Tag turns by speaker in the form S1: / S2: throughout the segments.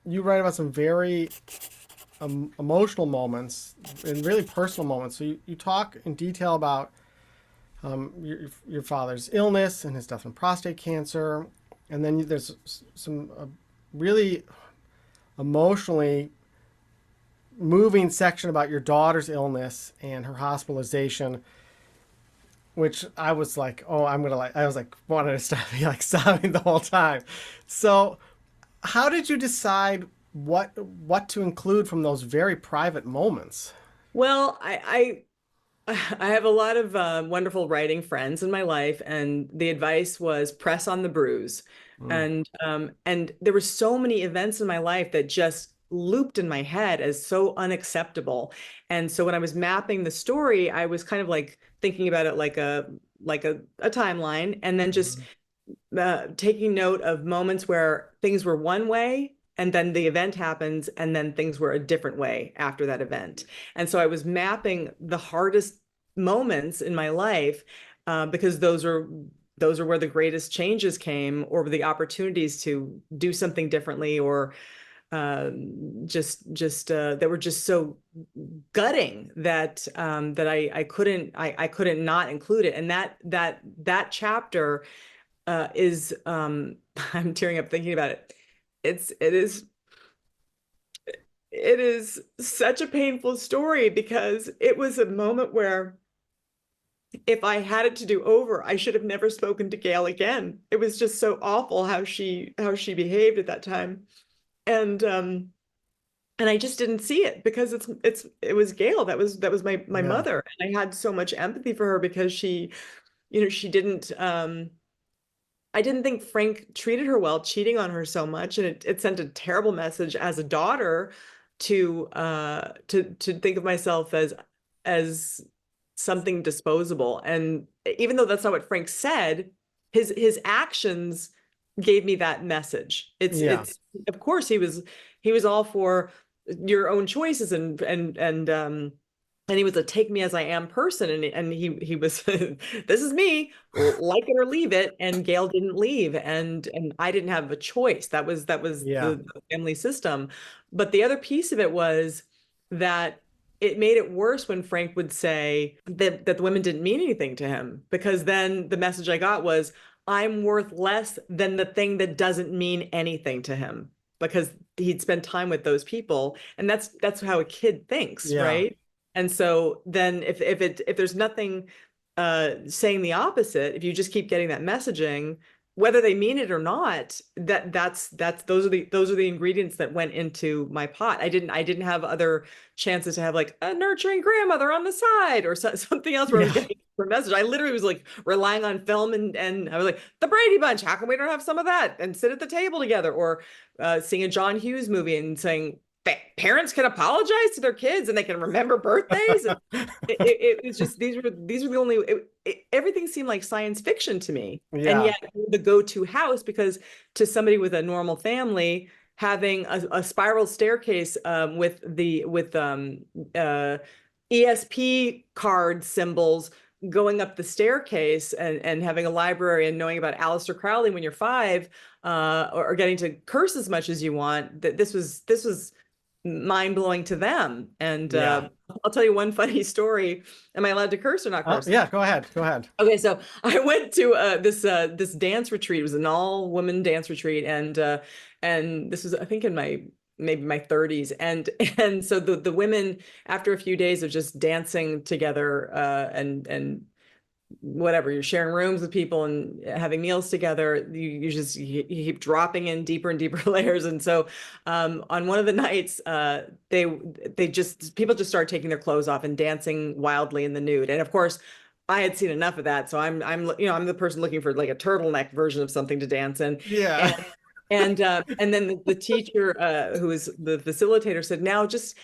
S1: you write about some very emotional moments and really personal moments. So you talk in detail about your father's illness and his death from prostate cancer, and then there's some really emotionally moving section about your daughter's illness and her hospitalization, which I was like, oh, I'm gonna like, I was like, wanted to stop, be like sobbing the whole time. So, how did you decide what to include from those very private moments?
S2: Well, I have a lot of wonderful writing friends in my life, and the advice was press on the bruise.
S1: Mm.
S2: And there were so many events in my life that just looped in my head as so unacceptable. And so when I was mapping the story, I was kind of like thinking about it like a timeline, and then just
S1: Mhm.
S2: taking note of moments where things were one way and then the event happens and then things were a different way after that event. And so I was mapping the hardest moments in my life because those are where the greatest changes came, or the opportunities to do something differently, or just that were just so gutting that I couldn't not include it. And that chapter is I'm tearing up thinking about it. It's it is it is such a painful story because it was a moment where if I had it to do over, I should have never spoken to Gail again. It was just so awful how she behaved at that time. And and I just didn't see it because it was Gail. That was my
S1: Yeah.
S2: mother. And I had so much empathy for her because she didn't I didn't think Frank treated her well, cheating on her so much, and it sent a terrible message as a daughter to think of myself as something disposable. And even though that's not what Frank said, his actions gave me that message.
S1: Yeah.
S2: It's of course he was all for your own choices and he was a take me as I am person, and he was this is me, like it or leave it. And Gail didn't leave, and I didn't have a choice. That was
S1: Yeah.
S2: the family system. But the other piece of it was that it made it worse when Frank would say that the women didn't mean anything to him, because then the message I got was I'm worth less than the thing that doesn't mean anything to him, because he'd spent time with those people, and that's how a kid thinks,
S1: Yeah.
S2: right? And so then if there's nothing saying the opposite, if you just keep getting that messaging, whether they mean it or not, that's those are the ingredients that went into my pot. I didn't have other chances to have like a nurturing grandmother on the side, or something else where I was
S1: Yeah.
S2: getting a message. I literally was like relying on film, and I was like, the Brady Bunch, how come we don't have some of that and sit at the table together? Or seeing a John Hughes movie and saying parents can apologize to their kids and they can remember birthdays. And it was just these were the only everything seemed like science fiction to me. And
S1: Yeah.
S2: yet the go-to house, because to somebody with a normal family, having a spiral staircase with ESP card symbols going up the staircase, and having a library and knowing about Aleister Crowley when you're 5, or getting to curse as much as you want, that this was mind blowing to them. And
S1: Yeah.
S2: I'll tell you one funny story. Am I allowed to curse or not curse?
S1: Yeah. Go ahead. Go ahead.
S2: Okay, so I went to this dance retreat. It was an all woman dance retreat, and this was, I think, in my maybe my 30s. And so the women, after a few days of just dancing together, and whatever, you're sharing rooms with people and having meals together, you keep dropping in deeper and deeper layers. And so on one of the nights, they just people just started taking their clothes off and dancing wildly in the nude. And of course, I had seen enough of that, so I'm the person looking for like a turtleneck version of something to dance in.
S1: Yeah.
S2: And then the teacher, who was the facilitator, said, now just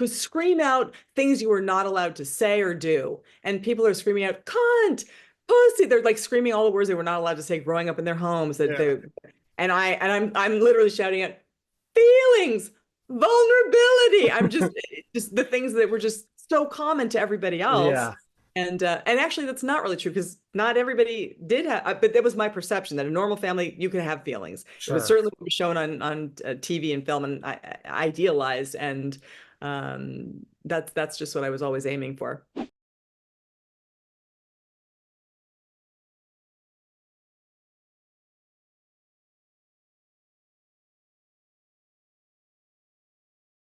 S2: scream out things you are not allowed to say or do. And people are screaming out cunt, pussy. They're like screaming all the words they were not allowed to say growing up in their homes. That
S1: Yeah.
S2: they and I'm literally shouting out feelings, vulnerability. I'm just the things that were just so common to everybody else.
S1: Yeah.
S2: And actually, that's not really true because not everybody did have. But that was my perception that a normal family you can have feelings. It was
S1: Sure.
S2: certainly what was shown on TV and film, and I idealized, and that's just what I was always aiming for.